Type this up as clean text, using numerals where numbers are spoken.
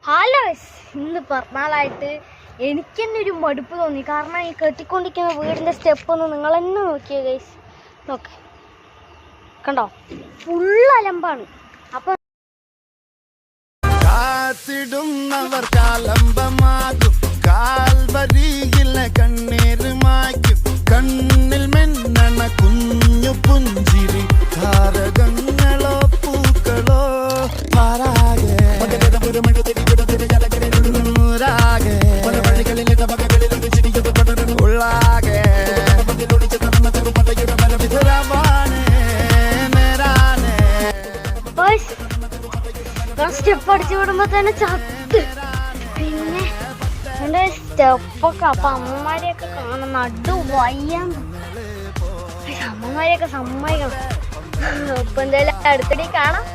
Hello, ഇന്ന് പിറന്നാളായിട്ട് എനിക്ക് തന്നെ ഒരു മടുപ്പ് തോന്നി. കാരണം ഈ കെട്ടിക്കൊണ്ടിരിക്കുന്ന വീടിൻ്റെ സ്റ്റെപ്പ് ഒന്ന് നിങ്ങൾ തന്നെ നോക്കിയേ ഗൈസ്. നോക്ക്, കണ്ടോ, ഫുൾ അലമ്പാണ്. അപ്പം കാത്തിടുന്നവർ കാലംബമാകും, കാൽവരിയില്ല കണ്ണീരുമാക്കും, കണ്ണിൽ മിന്നണ കുഞ്ഞു പുഞ്ചിരി താരകങ്ങളോ പൂക്കളോ പാരാകെ സ്റ്റെപ്പ് അടിച്ചു വിടുമ്പോ തന്നെ ചത്ത്. പിന്നെ എന്റെ സ്റ്റെപ്പൊക്കെ അപ്പൊ അമ്മമാരെയൊക്കെ കാണാൻ നടു വയ്യാൻ, അമ്മമാരെയൊക്കെ സമ്മതിക്കണം. ഇപ്പൊ എന്തായാലും അടുത്തടി കാണാം.